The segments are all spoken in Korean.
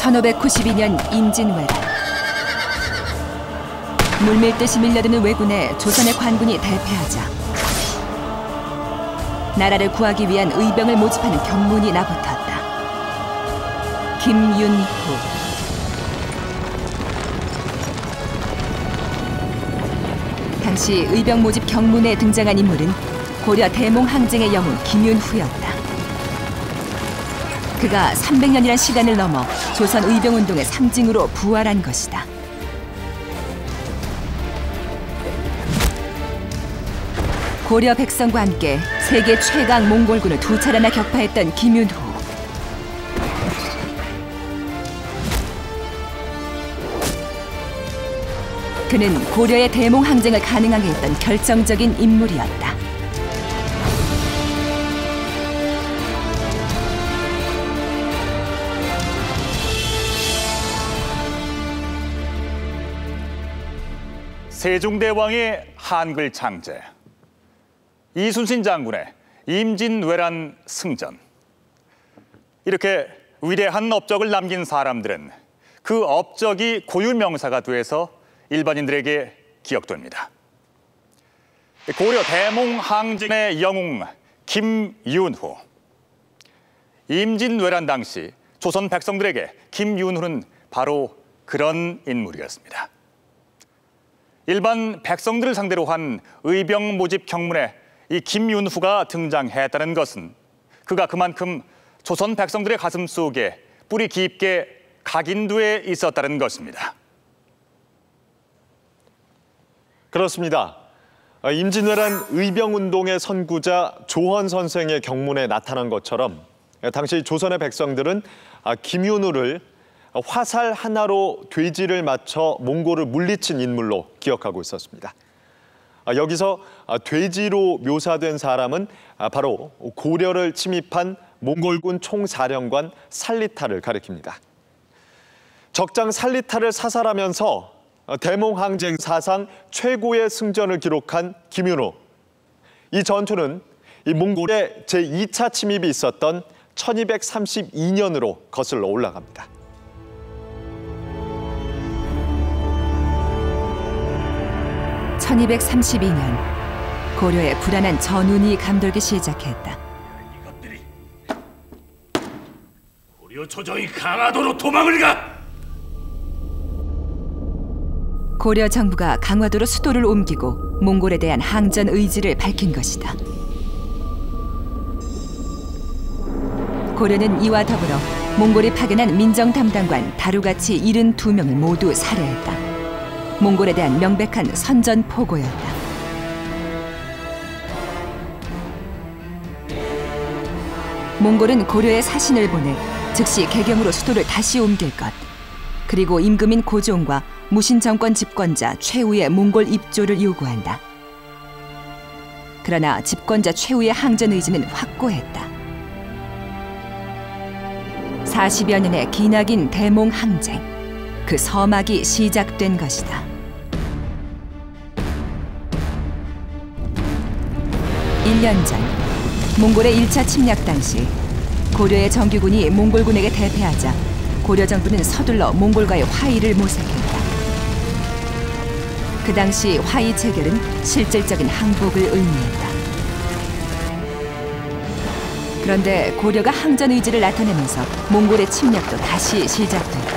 1592년 임진왜란. 물밀듯이 밀려드는 왜군에 조선의 관군이 대패하자 나라를 구하기 위한 의병을 모집하는 경문이 나붙었다. 김윤후. 당시 의병 모집 경문에 등장한 인물은 고려 대몽항쟁의 영웅 김윤후였다. 그가 300년이란 시간을 넘어 조선 의병운동의 상징으로 부활한 것이다. 고려 백성과 함께 세계 최강 몽골군을 두 차례나 격파했던 김윤후. 그는 고려의 대몽항쟁을 가능하게 했던 결정적인 인물이었다. 세종대왕의 한글 창제, 이순신 장군의 임진왜란 승전. 이렇게 위대한 업적을 남긴 사람들은 그 업적이 고유명사가 돼서 일반인들에게 기억됩니다. 고려 대몽항쟁의 영웅 김윤후. 임진왜란 당시 조선 백성들에게 김윤후는 바로 그런 인물이었습니다. 일반 백성들을 상대로 한 의병 모집 경문에 이 김윤후가 등장했다는 것은 그가 그만큼 조선 백성들의 가슴 속에 뿌리 깊게 각인돼 있었다는 것입니다. 그렇습니다. 임진왜란 의병운동의 선구자 조헌 선생의 경문에 나타난 것처럼 당시 조선의 백성들은 김윤후를 화살 하나로 돼지를 맞춰 몽골을 물리친 인물로 기억하고 있었습니다. 여기서 돼지로 묘사된 사람은 바로 고려를 침입한 몽골군 총사령관 살리타를 가리킵니다. 적장 살리타를 사살하면서 대몽항쟁 사상 최고의 승전을 기록한 김윤후. 이 전투는 이 몽골의 제2차 침입이 있었던 1232년으로 거슬러 올라갑니다. (1232년) 고려의 불안한 전운이 감돌기 시작했다. 이것들이 고려 조정이 강화도로 도망을 가! 고려 정부가 강화도로 수도를 옮기고 몽골에 대한 항전 의지를 밝힌 것이다. 고려는 이와 더불어 몽골이 파견한 민정 담당관 다루가치 72명을 모두 살해했다. 몽골에 대한 명백한 선전포고였다. 몽골은 고려에 사신을 보내 즉시 개경으로 수도를 다시 옮길 것, 그리고 임금인 고종과 무신 정권 집권자 최후의 몽골 입조를 요구한다. 그러나 집권자 최후의 항전 의지는 확고했다. 40여 년의 기나긴 대몽항쟁, 그 서막이 시작된 것이다. 1년 전 몽골의 1차 침략 당시 고려의 정규군이 몽골군에게 대패하자 고려 정부는 서둘러 몽골과의 화의를 모색했다. 그 당시 화의 체결은 실질적인 항복을 의미했다. 그런데 고려가 항전 의지를 나타내면서 몽골의 침략도 다시 시작됐다.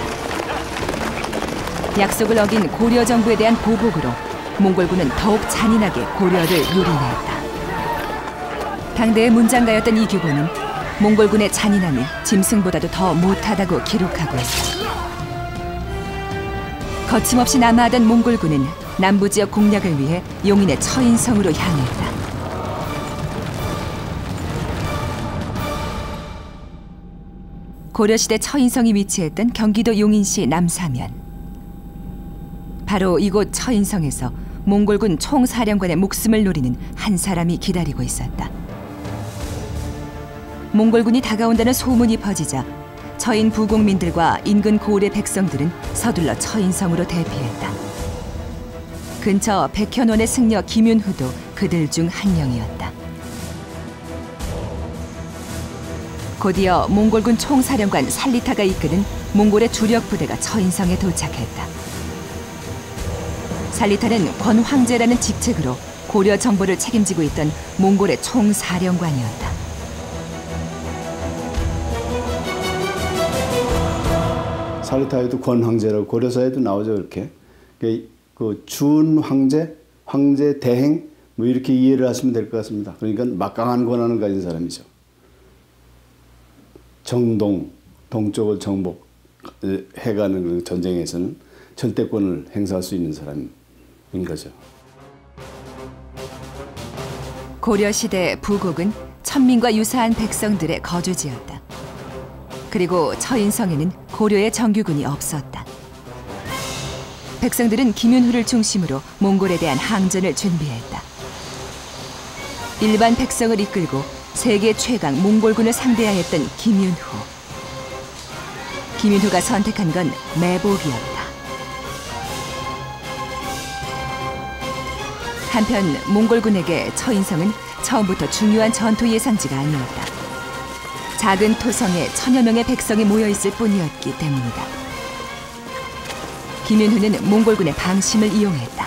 약속을 어긴 고려 정부에 대한 보복으로 몽골군은 더욱 잔인하게 고려를 유린했다. 당대의 문장가였던 이규보는 몽골군의 잔인함이 짐승보다도 더 못하다고 기록하고 있다. 거침없이 남하하던 몽골군은 남부 지역 공략을 위해 용인의 처인성으로 향했다. 고려시대 처인성이 위치했던 경기도 용인시 남사면. 바로 이곳 처인성에서 몽골군 총사령관의 목숨을 노리는 한 사람이 기다리고 있었다. 몽골군이 다가온다는 소문이 퍼지자 처인 부국민들과 인근 고을의 백성들은 서둘러 처인성으로 대피했다. 근처 백현원의 승려 김윤후도 그들 중 한 명이었다. 곧이어 몽골군 총사령관 살리타가 이끄는 몽골의 주력 부대가 처인성에 도착했다. 살리타는 권 황제라는 직책으로 고려 정보를 책임지고 있던 몽골의 총사령관이었다. 살리타에도 권 황제라고 고려사에도 나오죠, 이렇게. 그 준 황제, 황제 대행 뭐 이렇게 이해를 하시면 될 것 같습니다. 그러니까 막강한 권한을 가진 사람이죠. 정동, 동쪽을 정복해가는 그 전쟁에서는 절대권을 행사할 수 있는 사람인 거죠. 고려시대 부곡은 천민과 유사한 백성들의 거주지였다. 그리고 처인성에는 고려의 정규군이 없었다. 백성들은 김윤후를 중심으로 몽골에 대한 항전을 준비했다. 일반 백성을 이끌고 세계 최강 몽골군을 상대해야 했던 김윤후. 김윤후가 선택한 건 매복이었다. 한편 몽골군에게 처인성은 처음부터 중요한 전투 예상지가 아니었다. 작은 토성에 천여 명의 백성이 모여있을 뿐이었기 때문이다. 김윤후는 몽골군의 방심을 이용했다.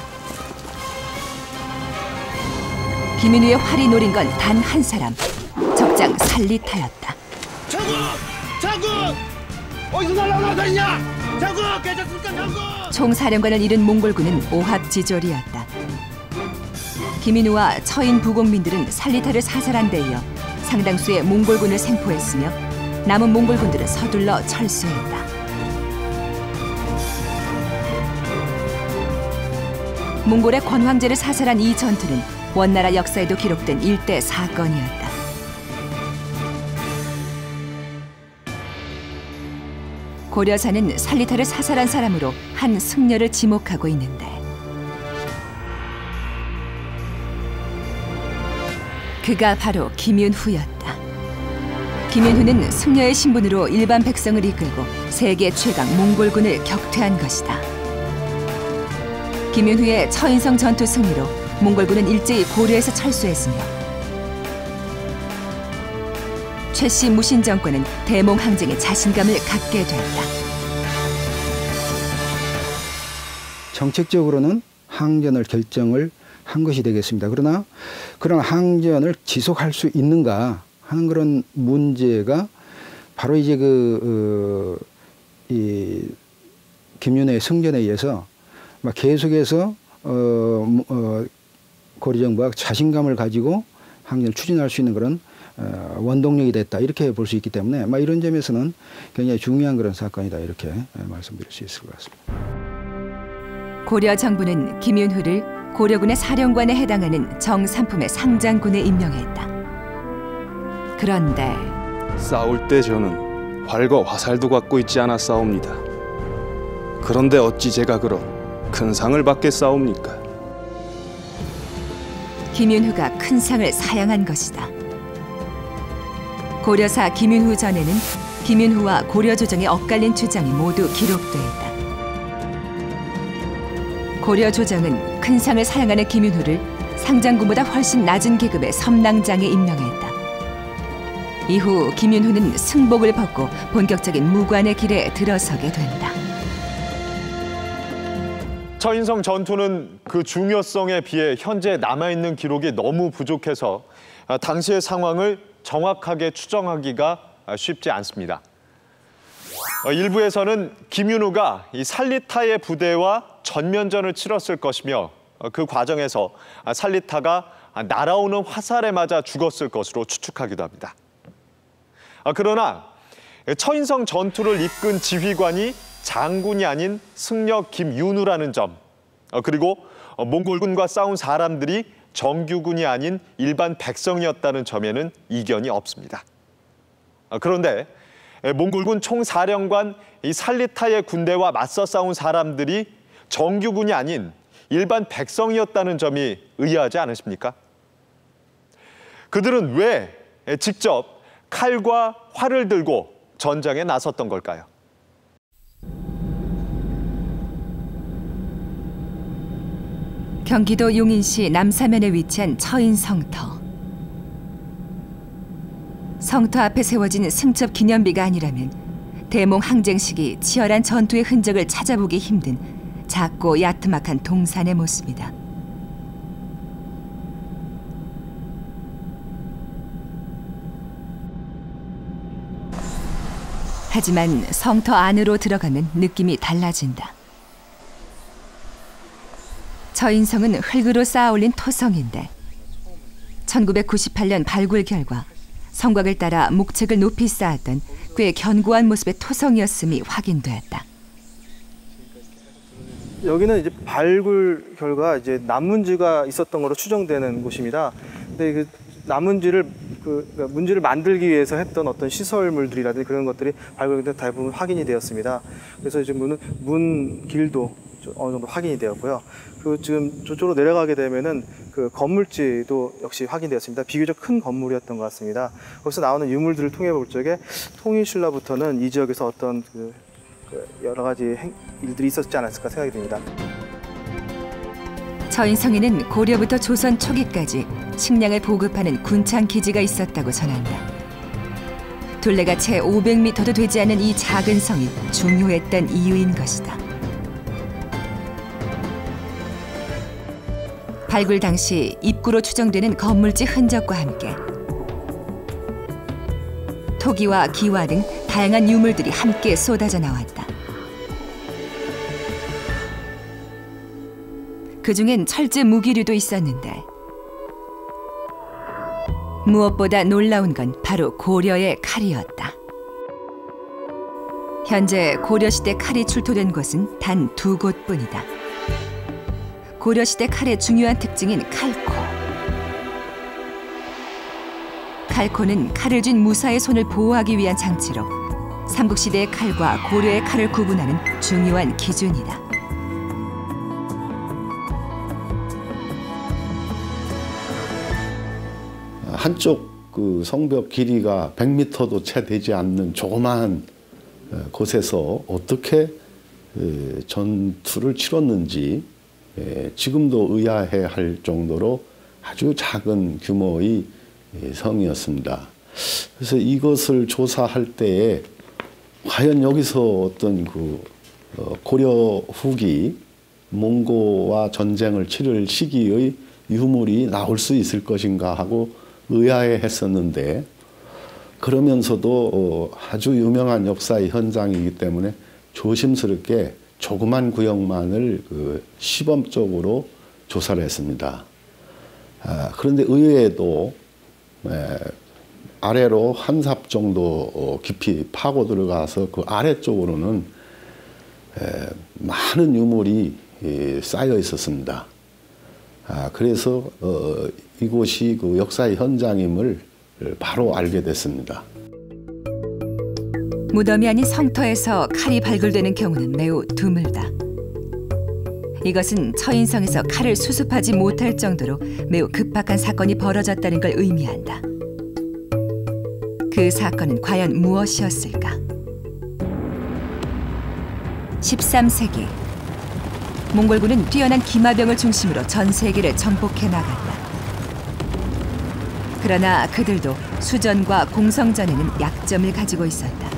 김윤후의 활이 노린 건 단 한 사람, 적장 살리타였다. 장군! 장군! 어디서 날아다니냐? 장군! 괜찮습니까, 장군? 총사령관을 잃은 몽골군은 오합지졸이었다. 김윤후와 처인 부곡민들은 살리타를 사살한 데 이어 상당수의 몽골군을 생포했으며 남은 몽골군들은 서둘러 철수했다. 몽골의 권 황제를 사살한 이 전투는 원나라 역사에도 기록된 일대 사건이었다. 고려사는 살리타를 사살한 사람으로 한 승려를 지목하고 있는데 그가 바로 김윤후였다. 김윤후는 승려의 신분으로 일반 백성을 이끌고 세계 최강 몽골군을 격퇴한 것이다. 김윤후의 처인성 전투 승리로 몽골군은 일제히 고려에서 철수했으며 최씨 무신 정권은 대몽 항쟁에 자신감을 갖게 됐다. 정책적으로는 항전을 결정을 한 것이 되겠습니다. 그러나 그런 항전을 지속할 수 있는가 하는 그런 문제가 바로 이제 이 김윤후의 승전에 의해서 계속해서 고려 정부가 자신감을 가지고 항전을 추진할 수 있는 그런 원동력이 됐다 이렇게 볼 수 있기 때문에 이런 점에서는 굉장히 중요한 그런 사건이다 이렇게 말씀드릴 수 있을 것 같습니다. 고려 정부는 김윤후를 고려군의 사령관에 해당하는 정삼품의 상장군에 임명했다. 그런데 싸울 때 저는 활과 화살도 갖고 있지 않았사옵니다. 그런데 어찌 제가 그런 큰 상을 받겠사옵니까? 김윤후가 큰 상을 사양한 것이다. 고려사 김윤후 전에는 김윤후와 고려 조정의 엇갈린 주장이 모두 기록돼 있다. 고려 조정은 큰 상을 사양하는 김윤후를 상장군보다 훨씬 낮은 계급의 섬랑장에 임명했다. 이후 김윤후는 승복을 벗고 본격적인 무관의 길에 들어서게 된다. 처인성 전투는 그 중요성에 비해 현재 남아있는 기록이 너무 부족해서 당시의 상황을 정확하게 추정하기가 쉽지 않습니다. 일부에서는 김윤후가 이 살리타의 부대와 전면전을 치렀을 것이며 그 과정에서 살리타가 날아오는 화살에 맞아 죽었을 것으로 추측하기도 합니다. 그러나 처인성 전투를 이끈 지휘관이 장군이 아닌 승려 김윤후라는 점, 그리고 몽골군과 싸운 사람들이 정규군이 아닌 일반 백성이었다는 점에는 이견이 없습니다. 그런데 몽골군 총사령관 이 살리타의 군대와 맞서 싸운 사람들이 정규군이 아닌 일반 백성이었다는 점이 의아하지 않으십니까? 그들은 왜 직접 칼과 활을 들고 전장에 나섰던 걸까요? 경기도 용인시 남사면에 위치한 처인성터. 성터 앞에 세워진 승첩 기념비가 아니라면 대몽 항쟁 시기 치열한 전투의 흔적을 찾아보기 힘든 작고 야트막한 동산의 모습이다. 하지만 성터 안으로 들어가면 느낌이 달라진다. 처인성은 흙으로 쌓아올린 토성인데 1998년 발굴 결과 성곽을 따라 목책을 높이 쌓았던 꽤 견고한 모습의 토성이었음이 확인되었다. 여기는 이제 발굴 결과 이제 남문지가 있었던 것으로 추정되는 곳입니다. 근데 그 남문지를 문지를 만들기 위해서 했던 어떤 시설물들이라든지 그런 것들이 발굴된 대부분 확인이 되었습니다. 그래서 이제 문 길도 어느 정도 확인이 되었고요. 그리고 지금 저쪽으로 내려가게 되면은 그 건물지도 역시 확인되었습니다. 비교적 큰 건물이었던 것 같습니다. 거기서 나오는 유물들을 통해 볼 적에 통일신라부터는 이 지역에서 어떤 여러 가지 일들이 있었지 않았을까 생각이 듭니다. 처인성에는 고려부터 조선 초기까지 식량을 보급하는 군창 기지가 있었다고 전한다. 둘레가 채 500m도 되지 않은 이 작은 성이 중요했던 이유인 것이다. 발굴 당시 입구로 추정되는 건물지 흔적과 함께 토기와 기와 등 다양한 유물들이 함께 쏟아져 나왔다. 그중엔 철제 무기류도 있었는데 무엇보다 놀라운 건 바로 고려의 칼이었다. 현재 고려시대 칼이 출토된 곳은 단 2곳뿐이다. 고려시대 칼의 중요한 특징인 칼코. 칼코는 칼을 쥔 무사의 손을 보호하기 위한 장치로 삼국시대의 칼과 고려의 칼을 구분하는 중요한 기준이다. 한쪽 그 성벽 길이가 100m도 채 되지 않는 조그마한 곳에서 어떻게 전투를 치렀는지 지금도 의아해할 정도로 아주 작은 규모의 성이었습니다. 그래서 이것을 조사할 때에 과연 여기서 어떤 고려 후기 몽고와 전쟁을 치를 시기의 유물이 나올 수 있을 것인가 하고 의아해했었는데, 그러면서도 아주 유명한 역사의 현장이기 때문에 조심스럽게 조그만 구역만을 시범적으로 조사를 했습니다. 그런데 의외에도 아래로 한 삽 정도 깊이 파고 들어가서 그 아래쪽으로는 많은 유물이 쌓여 있었습니다. 그래서 이곳이 그 역사의 현장임을 바로 알게 됐습니다. 무덤이 아닌 성터에서 칼이 발굴되는 경우는 매우 드물다. 이것은 처인성에서 칼을 수습하지 못할 정도로 매우 급박한 사건이 벌어졌다는 걸 의미한다. 그 사건은 과연 무엇이었을까? 13세기 몽골군은 뛰어난 기마병을 중심으로 전 세계를 정복해 나갔다. 그러나 그들도 수전과 공성전에는 약점을 가지고 있었다.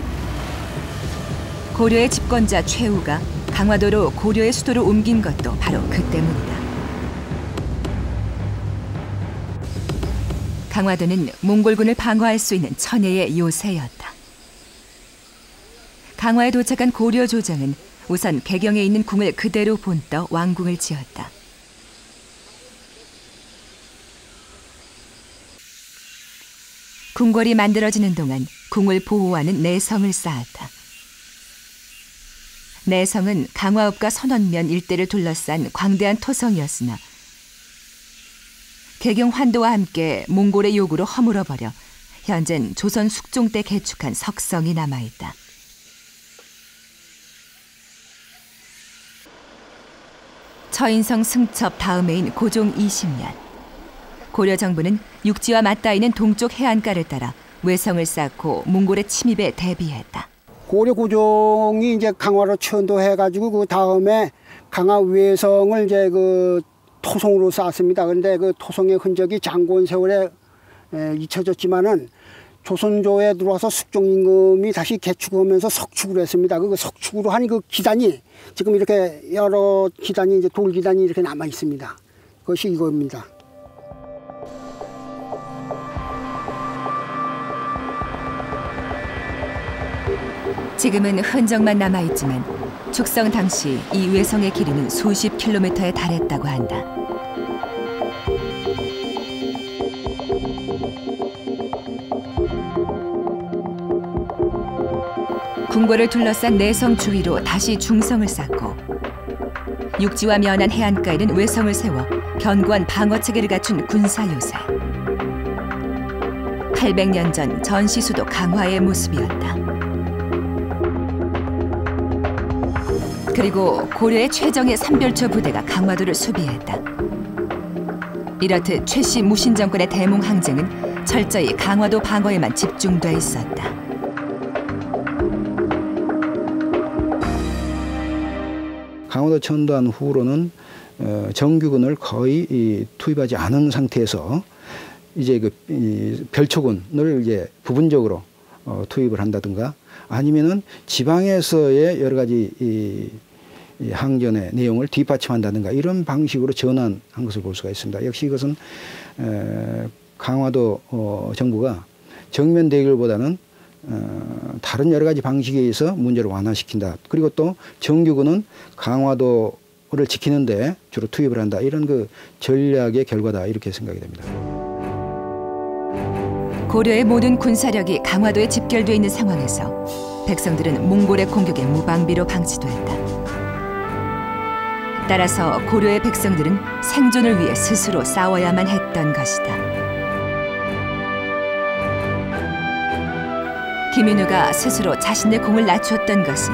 고려의 집권자 최후가 강화도로 고려의 수도를 옮긴 것도 바로 그 때문이다. 강화도는 몽골군을 방어할 수 있는 천혜의 요새였다. 강화에 도착한 고려 조정은 우선 개경에 있는 궁을 그대로 본떠 왕궁을 지었다. 궁궐이 만들어지는 동안 궁을 보호하는 내성을 쌓았다. 내성은 강화읍과 선원면 일대를 둘러싼 광대한 토성이었으나 개경 환도와 함께 몽골의 요구로 허물어버려 현재는 조선 숙종 때 개축한 석성이 남아있다. 처인성 승첩 다음해인 고종 20년 고려 정부는 육지와 맞닿아 있는 동쪽 해안가를 따라 외성을 쌓고 몽골의 침입에 대비했다. 고려 고종이 이제 강화로 천도해가지고 그 다음에 강화 외성을 이제 그 토성으로 쌓았습니다. 그런데 그 토성의 흔적이 장고원 세월에 잊혀졌지만은 조선조에 들어와서 숙종임금이 다시 개축하면서 석축을 했습니다. 그 석축으로 한 그 기단이 지금 이렇게 여러 기단이 이제 돌 기단이 이렇게 남아 있습니다. 그것이 이겁니다. 지금은 흔적만 남아있지만 축성 당시 이 외성의 길이는 수십 킬로미터에 달했다고 한다. 궁궐을 둘러싼 내성 주위로 다시 중성을 쌓고 육지와 면한 해안가에는 외성을 세워 견고한 방어체계를 갖춘 군사요새. 800년 전 전시수도 강화의 모습이었다. 그리고 고려의 최정예 삼별초 부대가 강화도를 수비했다. 이렇듯 최씨 무신 정권의 대몽 항쟁은 철저히 강화도 방어에만 집중돼 있었다. 강화도 천도한 후로는 정규군을 거의 투입하지 않은 상태에서 이제 그 별초군을 이제 부분적으로 투입을 한다든가 아니면은 지방에서의 여러 가지 이 항전의 내용을 뒷받침한다든가 이런 방식으로 전환한 것을 볼 수가 있습니다. 역시 이것은 강화도 정부가 정면 대결보다는 다른 여러 가지 방식에 의해서 문제를 완화시킨다. 그리고 또 정규군은 강화도를 지키는데 주로 투입을 한다. 이런 그 전략의 결과다. 이렇게 생각이 됩니다. 고려의 모든 군사력이 강화도에 집결돼 있는 상황에서 백성들은 몽골의 공격에 무방비로 방치됐다. 따라서 고려의 백성들은 생존을 위해 스스로 싸워야만 했던 것이다. 김윤후가 스스로 자신의 공을 낮췄던 것은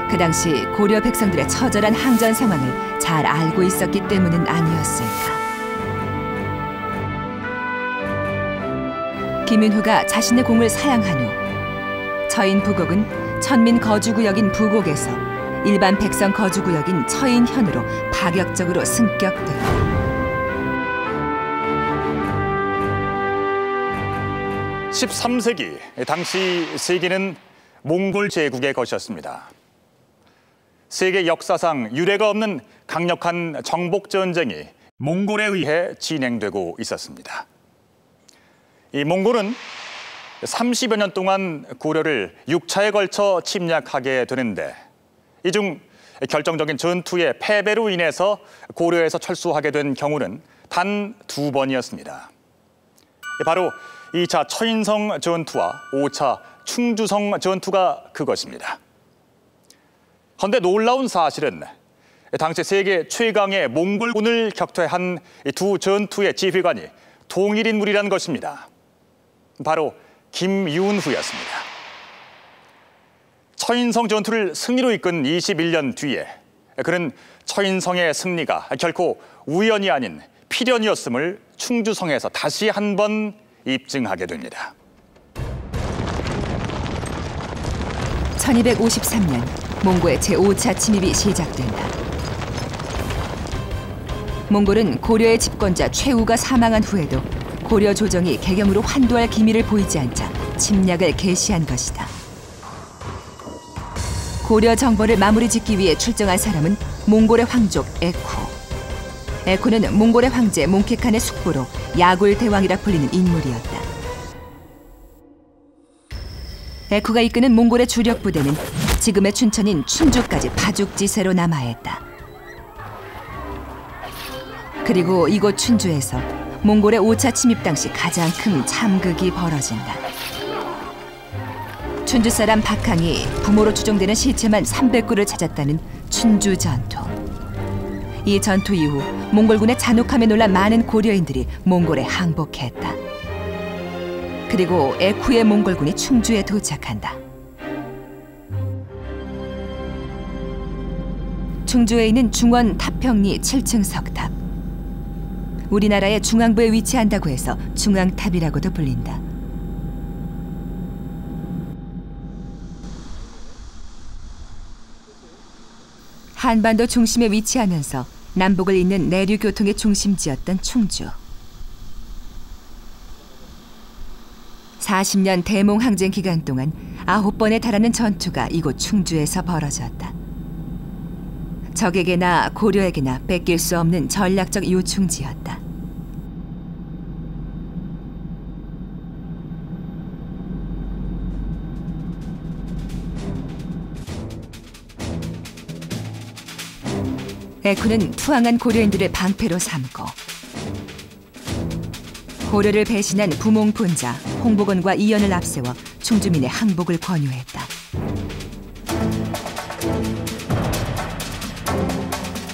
그 당시 고려 백성들의 처절한 항전 상황을 잘 알고 있었기 때문은 아니었을까. 김윤후가 자신의 공을 사양한 후 처인 부곡은 천민 거주구역인 부곡에서 일반 백성 거주구역인 처인현으로 파격적으로 승격됐다. (13세기) 당시 세계는 몽골 제국의 것이었습니다. 세계 역사상 유례가 없는 강력한 정복 전쟁이 몽골에 의해 진행되고 있었습니다. 이 몽골은 30여 년 동안 고려를 6차에 걸쳐 침략하게 되는데 이 중 결정적인 전투의 패배로 인해서 고려에서 철수하게 된 경우는 단 2번이었습니다. 바로 2차 처인성 전투와 5차 충주성 전투가 그것입니다. 그런데 놀라운 사실은 당시 세계 최강의 몽골군을 격퇴한 이 두 전투의 지휘관이 동일 인물이라는 것입니다. 바로 김윤후였습니다. 처인성 전투를 승리로 이끈 21년 뒤에 그는 처인성의 승리가 결코 우연이 아닌 필연이었음을 충주성에서 다시 한 번 입증하게 됩니다. 1253년 몽고의 제5차 침입이 시작된다. 몽골은 고려의 집권자 최우가 사망한 후에도 고려 조정이 개경으로 환도할 기미를 보이지 않자 침략을 개시한 것이다. 고려 정벌을 마무리 짓기 위해 출정한 사람은 몽골의 황족 에쿠. 에쿠는 몽골의 황제 몽케칸의 숙부로 야굴 대왕이라 불리는 인물이었다. 에쿠가 이끄는 몽골의 주력 부대는 지금의 춘천인 춘주까지 파죽지세로 남하했다. 그리고 이곳 춘주에서 몽골의 5차 침입 당시 가장 큰 참극이 벌어진다. 춘주 사람 박항이 부모로 추정되는 시체만 300구를 찾았다는 춘주 전투. 이 전투 이후 몽골군의 잔혹함에 놀란 많은 고려인들이 몽골에 항복했다. 그리고 에쿠의 몽골군이 충주에 도착한다. 충주에 있는 중원 탑평리 7층 석탑. 우리나라의 중앙부에 위치한다고 해서 중앙탑이라고도 불린다. 한반도 중심에 위치하면서 남북을 잇는 내류 교통의 중심지였던 충주. 40년 대몽항쟁 기간 동안 9번에 달하는 전투가 이곳 충주에서 벌어졌다. 적에게나 고려에게나 뺏길 수 없는 전략적 요충지였다. 에쿠는 투항한 고려인들을 방패로 삼고 고려를 배신한 부몽본자 홍복원과 이연을 앞세워 충주민의 항복을 권유했다.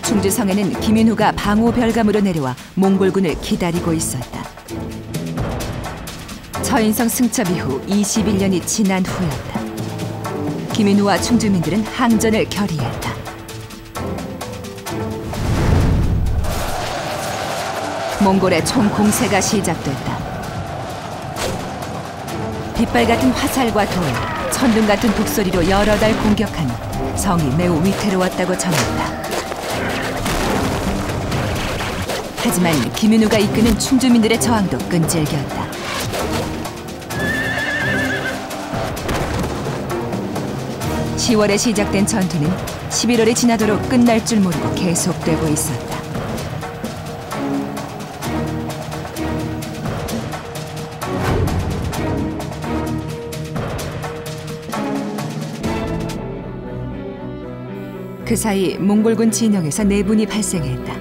충주성에는 김윤후가 방호 별감으로 내려와 몽골군을 기다리고 있었다. 처인성 승첩 이후 21년이 지난 후였다. 김윤후와 충주민들은 항전을 결의했다. 몽골의 총 공세가 시작됐다. 빗발 같은 화살과 돌, 천둥 같은 북소리로 여러 달 공격하니 성이 매우 위태로웠다고 전했다. 하지만 김윤후가 이끄는 충주민들의 저항도 끈질겼다. (10월에) 시작된 전투는 11월이 지나도록 끝날 줄 모르고 계속되고 있었다. 그 사이 몽골군 진영에서 내분이 발생했다.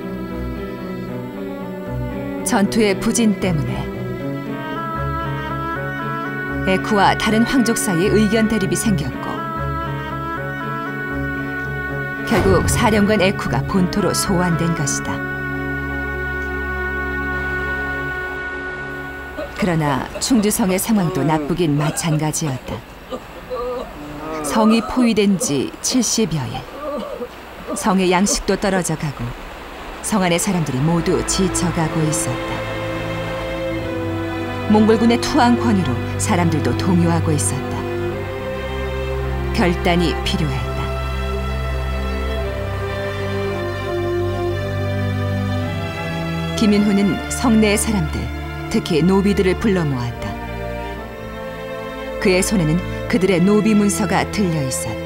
전투의 부진 때문에 에쿠와 다른 황족 사이에 의견 대립이 생겼고 결국 사령관 에쿠가 본토로 소환된 것이다. 그러나 충주성의 상황도 나쁘긴 마찬가지였다. 성이 포위된 지 70여일. 성의 양식도 떨어져 가고 성 안의 사람들이 모두 지쳐가고 있었다. 몽골군의 투항 권유로 사람들도 동요하고 있었다. 결단이 필요했다. 김윤후는 성내의 사람들, 특히 노비들을 불러 모았다. 그의 손에는 그들의 노비 문서가 들려 있었다.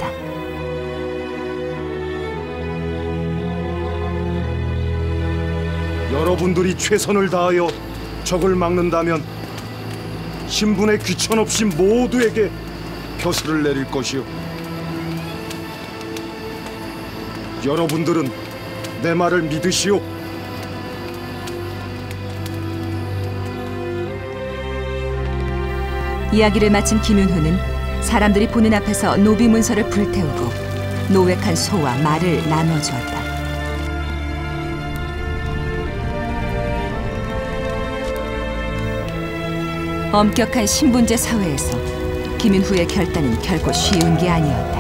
여러분들이 최선을 다하여 적을 막는다면 신분의 귀천 없이 모두에게 표시를 내릴 것이요. 여러분들은 내 말을 믿으시오. 이야기를 마친 김윤후는 사람들이 보는 앞에서 노비 문서를 불태우고 노획한 소와 말을 나눠주었다. 엄격한 신분제 사회에서 김윤후의 결단은 결코 쉬운 게 아니었다.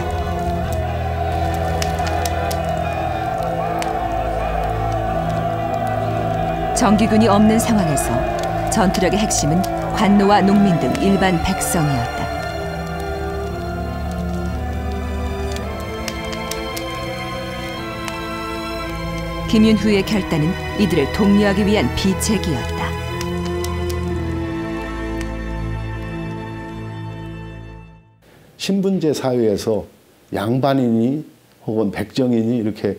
정규군이 없는 상황에서 전투력의 핵심은 관노와 농민 등 일반 백성이었다. 김윤후의 결단은 이들을 독려하기 위한 비책이었다. 신분제 사회에서 양반이니 혹은 백정이니 이렇게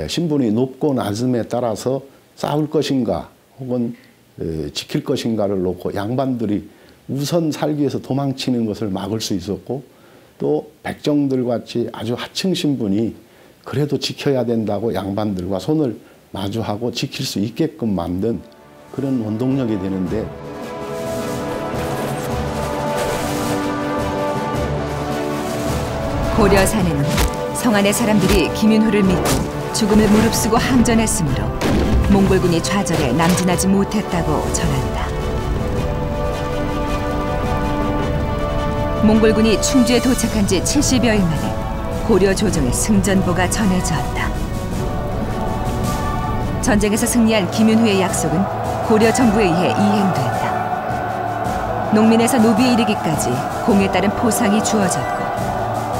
신분이 높고 낮음에 따라서 싸울 것인가 혹은 지킬 것인가를 놓고 양반들이 우선 살기 위해서 도망치는 것을 막을 수 있었고 또 백정들 같이 아주 하층 신분이 그래도 지켜야 된다고 양반들과 손을 마주하고 지킬 수 있게끔 만든 그런 원동력이 되는데 고려사는 성안의 사람들이 김윤후를 믿고 죽음을 무릅쓰고 항전했으므로 몽골군이 좌절해 남진하지 못했다고 전한다. 몽골군이 충주에 도착한 지 70여일 만에 고려 조정의 승전보가 전해졌다. 전쟁에서 승리한 김윤후의 약속은 고려 정부에 의해 이행됐다. 농민에서 노비에 이르기까지 공에 따른 포상이 주어졌고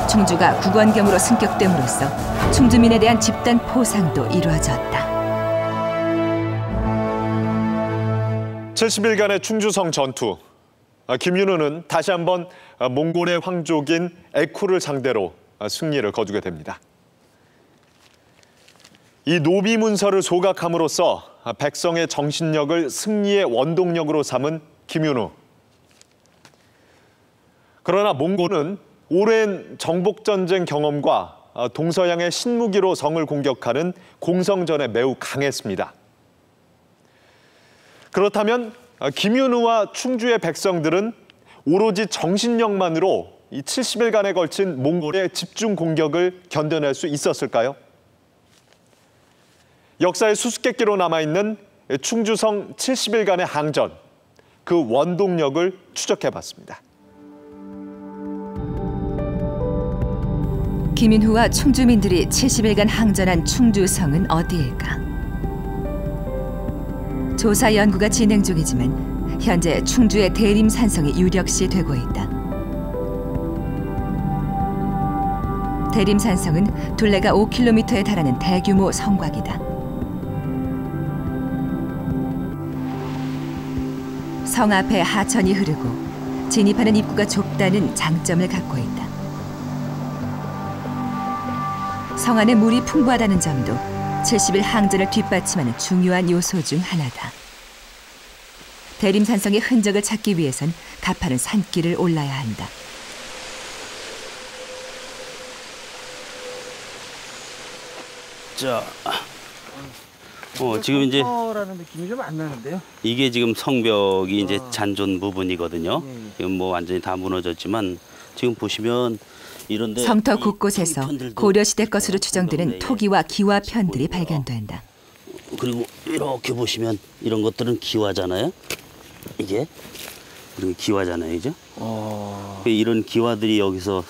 충주가 국원경으로 승격됨으로써 충주민에 대한 집단 포상도 이루어졌다. 70일간의 충주성 전투. 김윤우는 다시 한번 몽골의 황족인 에쿠를 상대로 승리를 거두게 됩니다. 이 노비 문서를 소각함으로써 백성의 정신력을 승리의 원동력으로 삼은 김윤우. 그러나 몽골은 오랜 정복전쟁 경험과 동서양의 신무기로 성을 공격하는 공성전에 매우 강했습니다. 그렇다면 김윤우와 충주의 백성들은 오로지 정신력만으로 이 70일간에 걸친 몽골의 집중 공격을 견뎌낼 수 있었을까요? 역사의 수수께끼로 남아있는 충주성 70일간의 항전, 그 원동력을 추적해봤습니다. 김윤후와 충주민들이 70일간 항전한 충주성은 어디일까? 조사 연구가 진행 중이지만 현재 충주의 대림산성이 유력시 되고 있다. 대림산성은 둘레가 5km에 달하는 대규모 성곽이다. 성 앞에 하천이 흐르고 진입하는 입구가 좁다는 장점을 갖고 있다. 성 안에 물이 풍부하다는 점도 70일 항전을 뒷받침하는 중요한 요소 중 하나다. 대림산성의 흔적을 찾기 위해선 가파른 산길을 올라야 한다. 자, 지금 이제 라는 느낌이 좀 안 나는데요. 이게 지금 성벽이 이제 잔존 부분이거든요. 지금 뭐 완전히 다 무너졌지만 지금 보시면 이런데 성터 곳곳에서 고려시대 것으로 추정되는 토기와 기와편들이 발견된다. 그리고 이렇게 보시면 이런 것들은 기와잖아요. 이게 기와잖아요, 이제. 이런 기와들이 여기서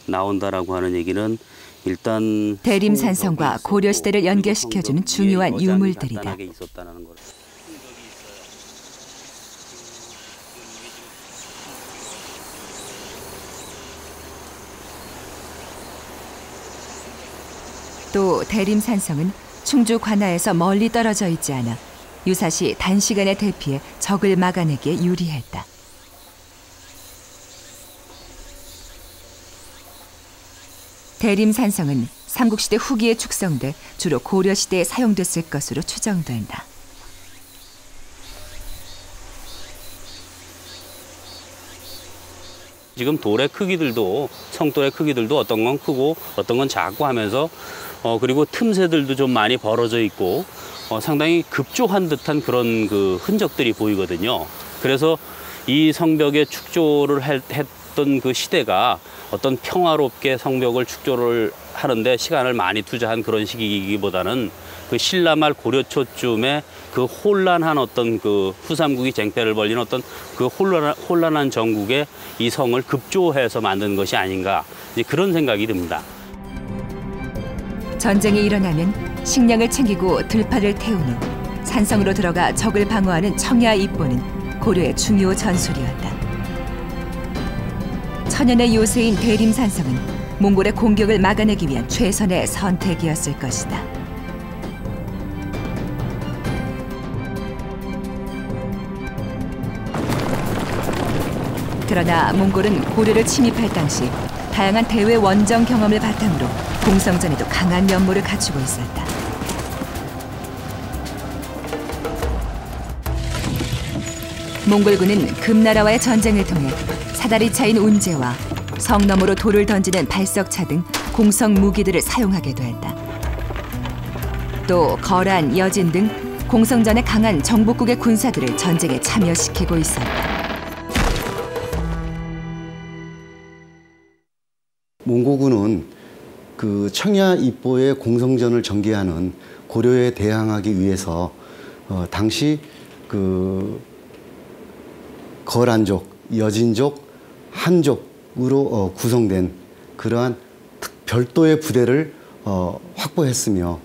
나온다라고 하는 얘기는 일단 대림산성과 고려시대를 연결시켜주는 중요한 유물들이다. 또 대림산성은 충주 관하에서 멀리 떨어져 있지 않아 유사시 단시간에 대피해 적을 막아내기에 유리했다. 대림산성은 삼국시대 후기에 축성돼 주로 고려시대에 사용됐을 것으로 추정된다. 지금 돌의 크기들도 성돌의 크기들도 어떤 건 크고 어떤 건 작고 하면서 그리고 틈새들도 좀 많이 벌어져 있고 상당히 급조한 듯한 그런 흔적들이 보이거든요. 그래서 이 성벽에 축조를 했던 그 시대가 어떤 평화롭게 성벽을 축조를 하는데 시간을 많이 투자한 그런 시기이기보다는 그 신라말 고려초쯤에 그 혼란한 어떤 그 후삼국이 쟁패를 벌린 어떤 그 혼란한 전국에 이 성을 급조해서 만든 것이 아닌가, 이제 그런 생각이 듭니다. 전쟁이 일어나면 식량을 챙기고 들판을 태운 후 산성으로 들어가 적을 방어하는 청야 입보는 고려의 중요 전술이었다. 천연의 요새인 대림산성은 몽골의 공격을 막아내기 위한 최선의 선택이었을 것이다. 그러나 몽골은 고려를 침입할 당시 다양한 대외 원정 경험을 바탕으로 공성전에도 강한 면모를 갖추고 있었다. 몽골군은 금나라와의 전쟁을 통해 사다리 차인 운제와 성 너머로 돌을 던지는 발석차 등 공성 무기들을 사용하게 됐다. 또 거란, 여진 등 공성전의 강한 정복국의 군사들을 전쟁에 참여시키고 있었다. 몽고군은 그 청야 입보의 공성전을 전개하는 고려에 대항하기 위해서 당시 그 거란족, 여진족, 한족으로 구성된 그러한 별도의 부대를 확보했으며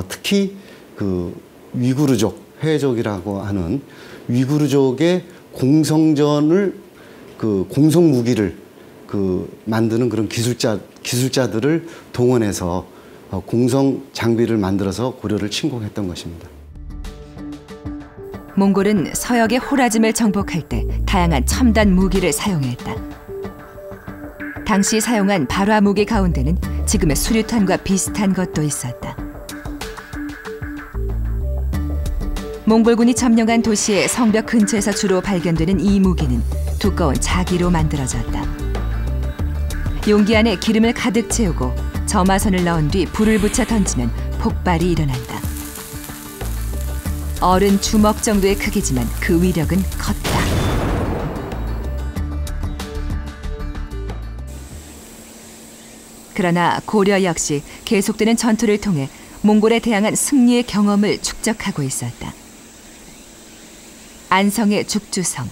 특히 그 위구르족, 해족이라고 하는 위구르족의 공성전을 그 공성 무기를 만드는 그런 기술자들을 동원해서 공성 장비를 만들어서 고려를 침공했던 것입니다. 몽골은 서역의 호라짐을 정복할 때 다양한 첨단 무기를 사용했다. 당시 사용한 발화 무기 가운데는 지금의 수류탄과 비슷한 것도 있었다. 몽골군이 점령한 도시의 성벽 근처에서 주로 발견되는 이 무기는 두꺼운 자기로 만들어졌다. 용기 안에 기름을 가득 채우고 점화선을 넣은 뒤 불을 붙여 던지면 폭발이 일어난다. 어른 주먹 정도의 크기지만 그 위력은 컸다. 그러나 고려 역시 계속되는 전투를 통해 몽골에 대항한 승리의 경험을 축적하고 있었다. 안성의 죽주성.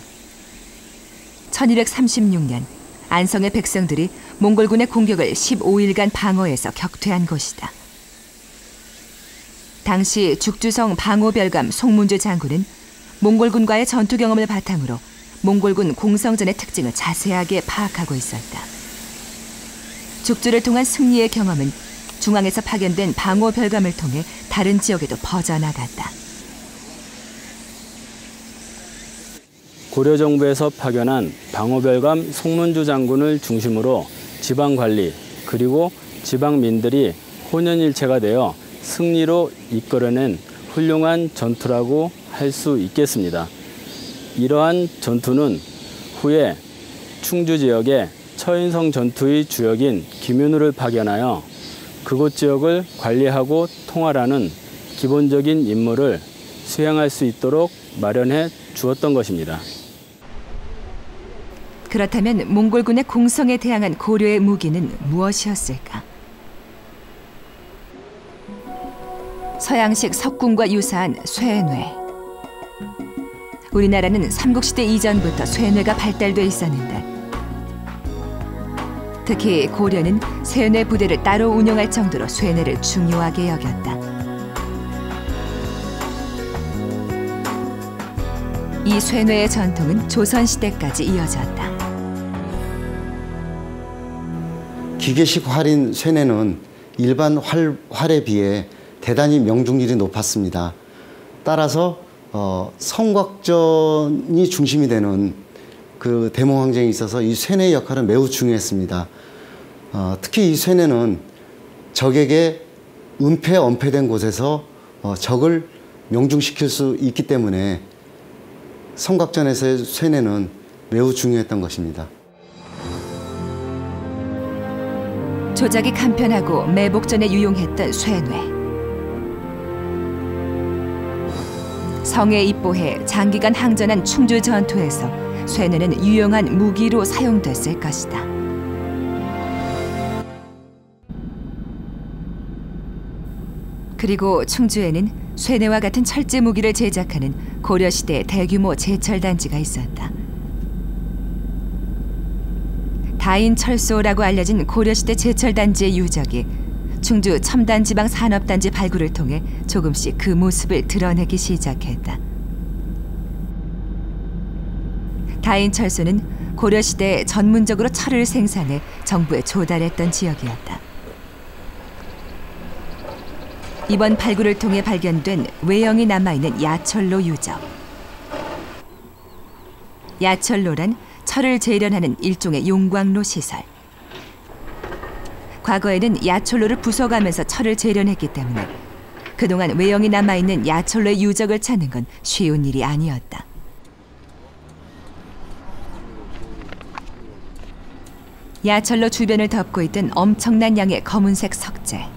1236년 안성의 백성들이 몽골군의 공격을 15일간 방어해서 격퇴한 곳이다. 당시 죽주성 방호별감 송문주 장군은 몽골군과의 전투 경험을 바탕으로 몽골군 공성전의 특징을 자세하게 파악하고 있었다. 죽주를 통한 승리의 경험은 중앙에서 파견된 방호별감을 통해 다른 지역에도 퍼져나갔다. 고려 정부에서 파견한 방호별감 송문주 장군을 중심으로 지방관리 그리고 지방민들이 혼연일체가 되어 승리로 이끌어낸 훌륭한 전투라고 할 수 있겠습니다. 이러한 전투는 후에 충주 지역에 처인성 전투의 주역인 김윤후를 파견하여 그곳 지역을 관리하고 통할하는 기본적인 임무를 수행할 수 있도록 마련해 주었던 것입니다. 그렇다면 몽골군의 공성에 대항한 고려의 무기는 무엇이었을까? 서양식 석궁과 유사한 쇠뇌. 우리나라는 삼국시대 이전부터 쇠뇌가 발달돼 있었는데 특히 고려는 쇠뇌 부대를 따로 운영할 정도로 쇠뇌를 중요하게 여겼다. 이 쇠뇌의 전통은 조선시대까지 이어졌다. 기계식 활인 쇠뇌는 일반 활에 비해 대단히 명중률이 높았습니다. 따라서 성곽전이 중심이 되는 그 대몽항쟁에 있어서 이 쇠뇌의 역할은 매우 중요했습니다. 특히 이 쇠뇌는 적에게 은폐, 엄폐된 곳에서 적을 명중시킬 수 있기 때문에 성곽전에서의 쇠뇌는 매우 중요했던 것입니다. 조작이 간편하고 매복전에 유용했던 쇠뇌. 성에 입보해 장기간 항전한 충주 전투에서 쇠뇌는 유용한 무기로 사용됐을 것이다. 그리고 충주에는 쇠뇌와 같은 철제 무기를 제작하는 고려시대 대규모 제철단지가 있었다. 다인철소라고 알려진 고려시대 제철단지의 유적이 충주 첨단지방 산업단지 발굴을 통해 조금씩 그 모습을 드러내기 시작했다. 다인철소는 고려시대에 전문적으로 철을 생산해 정부에 조달했던 지역이었다. 이번 발굴을 통해 발견된 외형이 남아있는 야철로 유적. 야철로란 철을 재련하는 일종의 용광로 시설. 과거에는 야철로를 부숴가면서 철을 재련했기 때문에 그동안 외형이 남아있는 야철로의 유적을 찾는 건 쉬운 일이 아니었다. 야철로 주변을 덮고 있던 엄청난 양의 검은색 석재.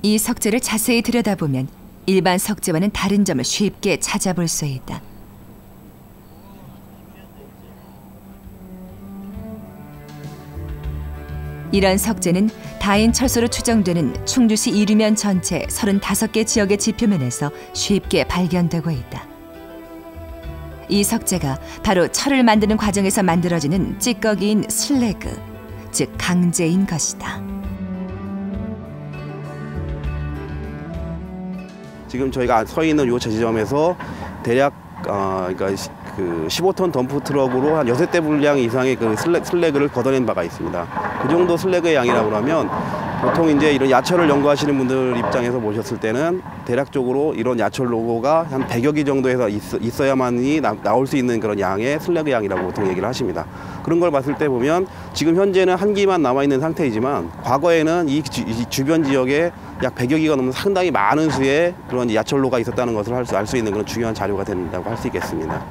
이 석재를 자세히 들여다보면 일반 석재와는 다른 점을 쉽게 찾아볼 수 있다. 이런 석재는 다인철소로 추정되는 충주시 이류면 전체 35개 지역의 지표면에서 쉽게 발견되고 있다. 이 석재가 바로 철을 만드는 과정에서 만들어지는 찌꺼기인 슬래그, 즉 강재인 것이다. 지금 저희가 서 있는 이 지점에서 대략 그러니까 그 15톤 덤프 트럭으로 한 6대 분량 이상의 그 슬래그를 걷어낸 바가 있습니다. 그 정도 슬래그의 양이라고 하면 보통 이제 이런 야철을 연구하시는 분들 입장에서 보셨을 때는 대략적으로 이런 야철 로고가 한 100여 개 정도에서 있어야만이 나올 수 있는 그런 양의 슬래그 양이라고 보통 얘기를 하십니다. 그런 걸 봤을 때 보면 지금 현재는 한 기만 남아있는 상태이지만 과거에는 이 주변 지역에 약 100여 개가 넘는 상당히 많은 수의 그런 야철로가 있었다는 것을 알 수 있는 그런 중요한 자료가 된다고 할 수 있겠습니다.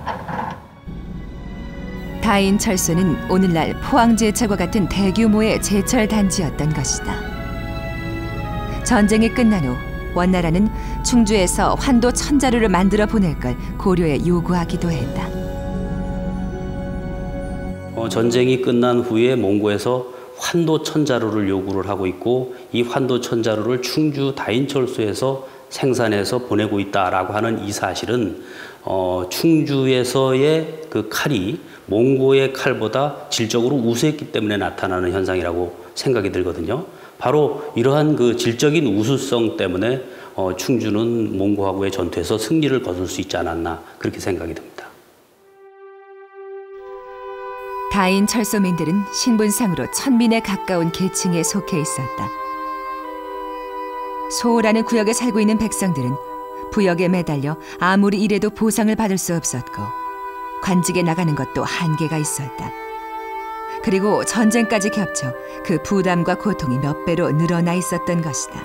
다인 철소는 오늘날 포항제철과 같은 대규모의 제철 단지였던 것이다. 전쟁이 끝난 후 원나라는 충주에서 환도 1000자루를 만들어 보낼 걸 고려에 요구하기도 했다. 전쟁이 끝난 후에 몽고에서 환도 1000자루를 요구를 하고 있고 이 환도 1000자루를 충주 다인철소에서 생산해서 보내고 있다라고 하는 이 사실은 충주에서의 그 칼이 몽고의 칼보다 질적으로 우수했기 때문에 나타나는 현상이라고 생각이 들거든요. 바로 이러한 그 질적인 우수성 때문에 충주는 몽고하고의 전투에서 승리를 거둘 수 있지 않았나 그렇게 생각이 듭니다. 다인 철소민들은 신분상으로 천민에 가까운 계층에 속해 있었다. 소라는 구역에 살고 있는 백성들은 부역에 매달려 아무리 일해도 보상을 받을 수 없었고 관직에 나가는 것도 한계가 있었다. 그리고 전쟁까지 겹쳐 그 부담과 고통이 몇 배로 늘어나 있었던 것이다.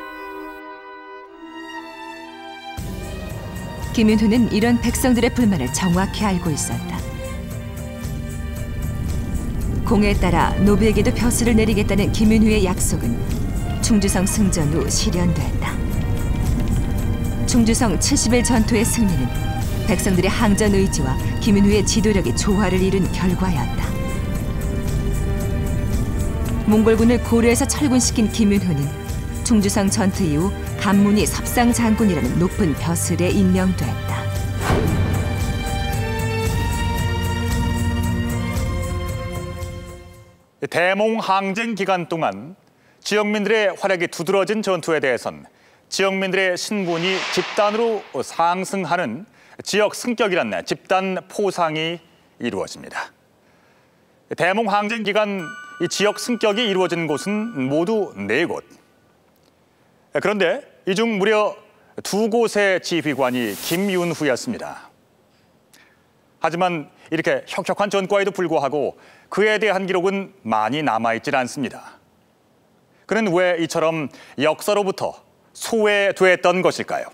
김윤후는 이런 백성들의 불만을 정확히 알고 있었다. 공에 따라 노비에게도 벼슬을 내리겠다는 김윤후의 약속은 충주성 승전 후 실현됐다. 충주성 70일 전투의 승리는 백성들의 항전 의지와 김윤후의 지도력이 조화를 이룬 결과였다. 몽골군을 고려에서 철군시킨 김윤후는 충주성 전투 이후 감문이 섭상장군이라는 높은 벼슬에 임명됐다. 대몽 항쟁 기간 동안 지역민들의 활약이 두드러진 전투에 대해선 지역민들의 신분이 집단으로 상승하는 지역 승격이라는 집단 포상이 이루어집니다. 대몽 항쟁 기간 이 지역 승격이 이루어진 곳은 모두 4곳. 그런데 이 중 무려 2곳의 지휘관이 김윤후였습니다. 하지만 이렇게 혁혁한 전과에도 불구하고 그에 대한 기록은 많이 남아있질 않습니다. 그는 왜 이처럼 역사로부터 소외됐던 것일까요?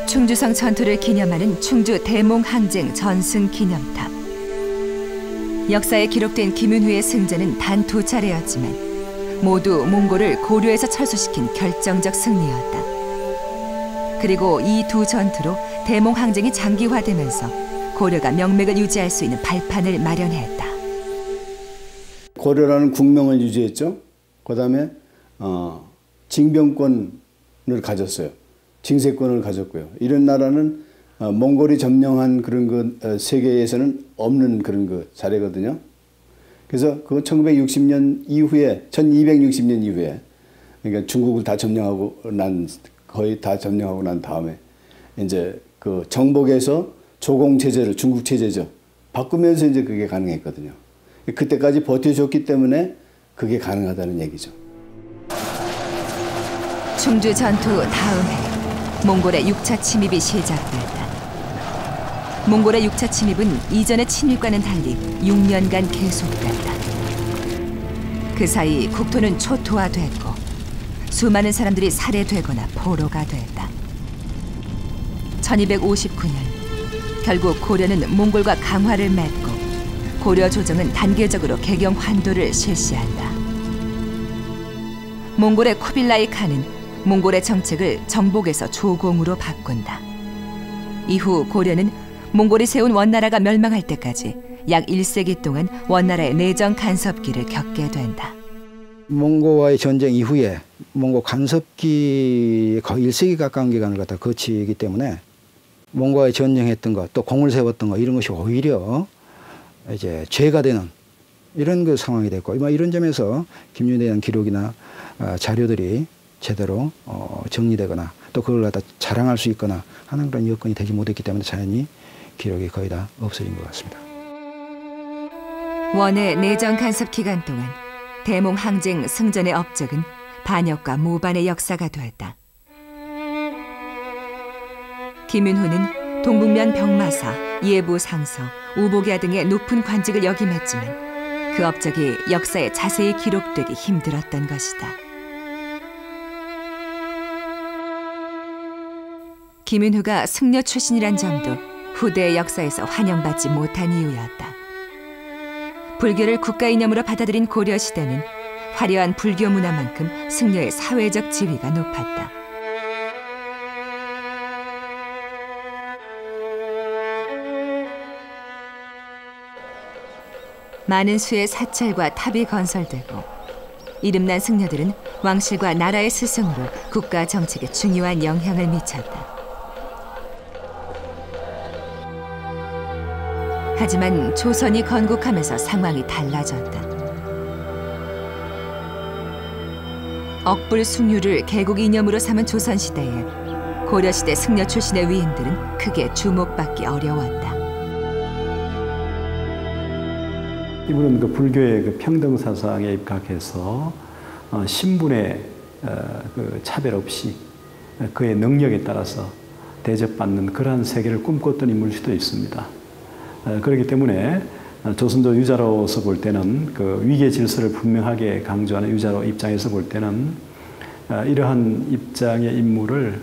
충주성 전투를 기념하는 충주 대몽항쟁 전승기념탑. 역사에 기록된 김윤후의 승전은 단 2차례였지만 모두 몽골을 고려에서 철수시킨 결정적 승리였다. 그리고 이 두 전투로 대몽항쟁이 장기화되면서 고려가 명맥을 유지할 수 있는 발판을 마련했다. 고려라는 국명을 유지했죠. 그다음에 징병권을 가졌어요. 징세권을 가졌고요. 이런 나라는 몽골이 점령한 그런 세계에서는 없는 그런 사례거든요. 그래서 그 1960년 이후에 1260년 이후에 그러니까 중국을 다 점령하고 거의 다 점령하고 난 다음에 이제 그 정복에서 조공 체제를 중국 체제죠. 바꾸면서 이제 그게 가능했거든요. 그때까지 버텨줬기 때문에 그게 가능하다는 얘기죠. 충주 전투 다음 해 몽골의 6차 침입이 시작됐다. 몽골의 6차 침입은 이전의 침입과는 달리 6년간 계속됐다. 그 사이 국토는 초토화됐고 수많은 사람들이 살해되거나 포로가 됐다. 1259년 결국 고려는 몽골과 강화를 맺고 고려 조정은 단계적으로 개경 환도를 실시한다. 몽골의 쿠빌라이 칸은 몽골의 정책을 정복에서 조공으로 바꾼다. 이후 고려는 몽골이 세운 원나라가 멸망할 때까지 약 1세기 동안 원나라의 내정 간섭기를 겪게 된다. 몽고와의 전쟁 이후에 몽고 간섭기 거의 1세기 가까운 기간을 갖다 거치기 때문에 몽고와의 전쟁했던 것, 또 공을 세웠던 것 이런 것이 오히려 이제 죄가 되는 이런 그 상황이 됐고 이런 점에서 김윤후에 대한 기록이나 자료들이 제대로 정리되거나 또 그걸 갖다 자랑할 수 있거나 하는 그런 여건이 되지 못했기 때문에 자연히 기록이 거의 다 없어진 것 같습니다. 원의 내정 간섭 기간 동안 대몽 항쟁 승전의 업적은 반역과 모반의 역사가 되었다. 김윤후는 동북면 병마사, 예부 상서, 우복야 등의 높은 관직을 역임했지만 그 업적이 역사에 자세히 기록되기 힘들었던 것이다. 김윤후가 승려 출신이란 점도 후대의 역사에서 환영받지 못한 이유였다. 불교를 국가 이념으로 받아들인 고려시대는 화려한 불교 문화만큼 승려의 사회적 지위가 높았다. 많은 수의 사찰과 탑이 건설되고 이름난 승려들은 왕실과 나라의 스승으로 국가 정책에 중요한 영향을 미쳤다. 하지만 조선이 건국하면서 상황이 달라졌다. 억불 숭유를 개국 이념으로 삼은 조선시대에 고려시대 승려 출신의 위인들은 크게 주목받기 어려웠다. 이분은 그 불교의 그 평등 사상에 입각해서 신분의 그 차별 없이 그의 능력에 따라서 대접받는 그러한 세계를 꿈꿨던 인물일 수도 있습니다. 그렇기 때문에 조선조 유자로서 볼 때는 그 위계 질서를 분명하게 강조하는 유자로 입장에서 볼 때는 이러한 입장의 인물을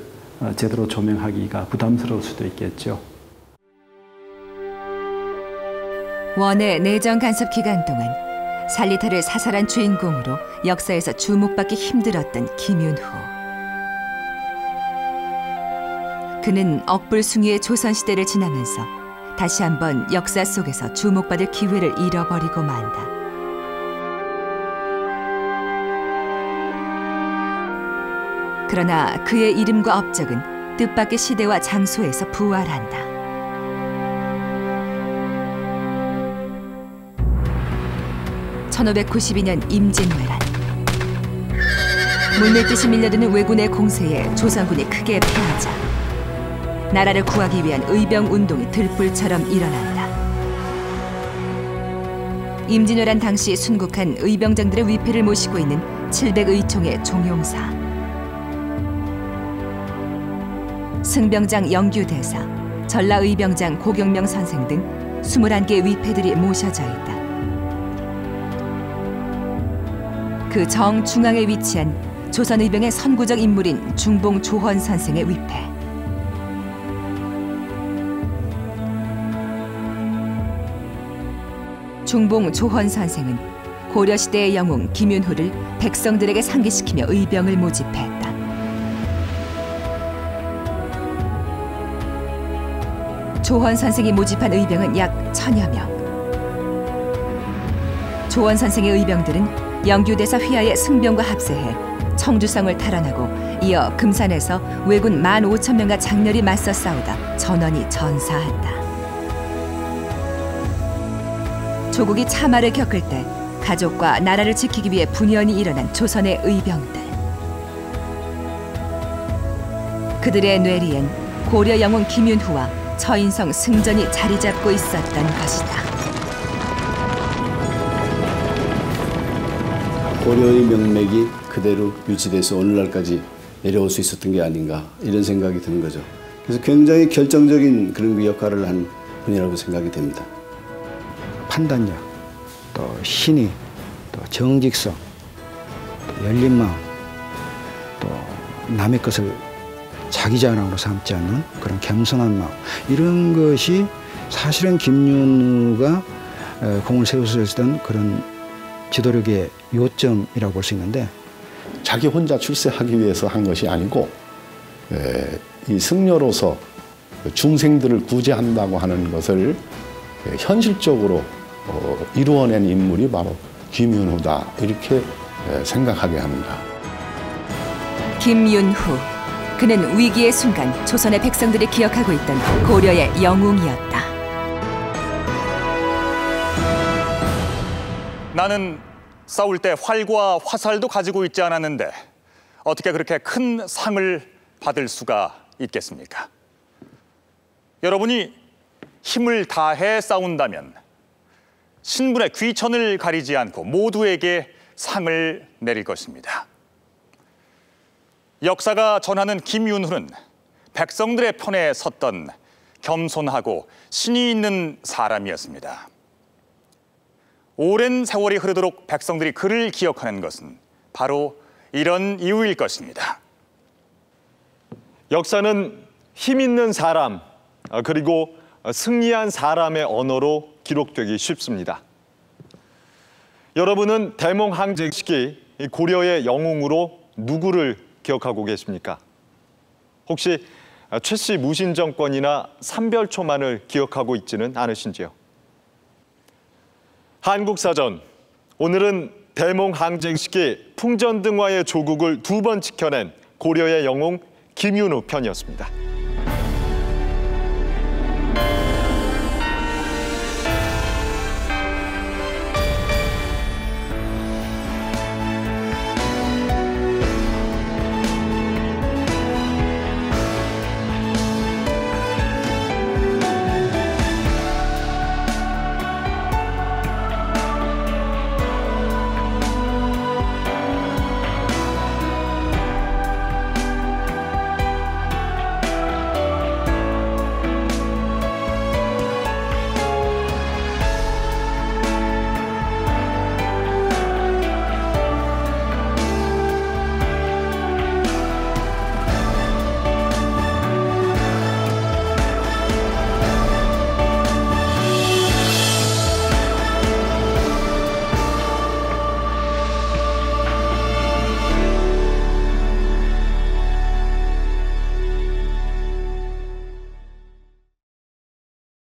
제대로 조명하기가 부담스러울 수도 있겠죠. 원의 내정 간섭 기간 동안 살리타를 사살한 주인공으로 역사에서 주목받기 힘들었던 김윤후. 그는 억불숭이의 조선시대를 지나면서 다시 한번 역사 속에서 주목받을 기회를 잃어버리고 만다. 그러나 그의 이름과 업적은 뜻밖의 시대와 장소에서 부활한다. (1592년) 임진왜란. 물밀듯이 밀려드는 왜군의 공세에 조선군이 크게 패하자 나라를 구하기 위한 의병운동이 들불처럼 일어난다. 임진왜란 당시 순국한 의병장들의 위패를 모시고 있는 700의총의 종용사, 승병장 영규대사, 전라의병장 고경명 선생 등 21개의 위패들이 모셔져 있다. 그 정중앙에 위치한 조선의병의 선구적 인물인 중봉 조헌 선생의 위패. 중봉 조헌 선생은 고려시대의 영웅 김윤후를 백성들에게 상기시키며 의병을 모집했다. 조헌 선생이 모집한 의병은 약 1000여 명. 조헌 선생의 의병들은 영규대사 휘하의 승병과 합세해 청주성을 탈환하고 이어 금산에서 왜군 15,000명과 장렬히 맞서 싸우다 전원이 전사한다. 조국이 참화를 겪을 때 가족과 나라를 지키기 위해 분연히 일어난 조선의 의병들. 그들의 뇌리엔 고려 영웅 김윤후와 처인성 승전이 자리 잡고 있었던 것이다. 고려의 명맥이 그대로 유지돼서 오늘날까지 내려올 수 있었던 게 아닌가 이런 생각이 드는 거죠. 그래서 굉장히 결정적인 그런 역할을 한 분이라고 생각이 됩니다. 판단력, 또 신의, 또 정직성, 또 열린 마음, 또 남의 것을 자기 자랑으로 삼지 않는 그런 겸손한 마음, 이런 것이 사실은 김윤후가 공을 세웠던 그런 지도력의 요점이라고 볼 수 있는데, 자기 혼자 출세하기 위해서 한 것이 아니고 이 승려로서 중생들을 구제한다고 하는 것을 현실적으로 이루어낸 인물이 바로 김윤후다, 이렇게 생각하게 합니다. 김윤후, 그는 위기의 순간 조선의 백성들이 기억하고 있던 고려의 영웅이었다. 나는 싸울 때 활과 화살도 가지고 있지 않았는데 어떻게 그렇게 큰 상을 받을 수가 있겠습니까? 여러분이 힘을 다해 싸운다면 신분의 귀천을 가리지 않고 모두에게 상을 내릴 것입니다. 역사가 전하는 김윤후는 백성들의 편에 섰던 겸손하고 신이 있는 사람이었습니다. 오랜 세월이 흐르도록 백성들이 그를 기억하는 것은 바로 이런 이유일 것입니다. 역사는 힘 있는 사람, 그리고 승리한 사람의 언어로 기록되기 쉽습니다. 여러분은 대몽항쟁 시기 고려의 영웅으로 누구를 기억하고 계십니까? 혹시 최씨 무신 정권이나 삼별초만을 기억하고 있지는 않으신지요? 한국사전, 오늘은 대몽항쟁 시기 풍전등화의 조국을 2번 지켜낸 고려의 영웅 김윤후 편이었습니다.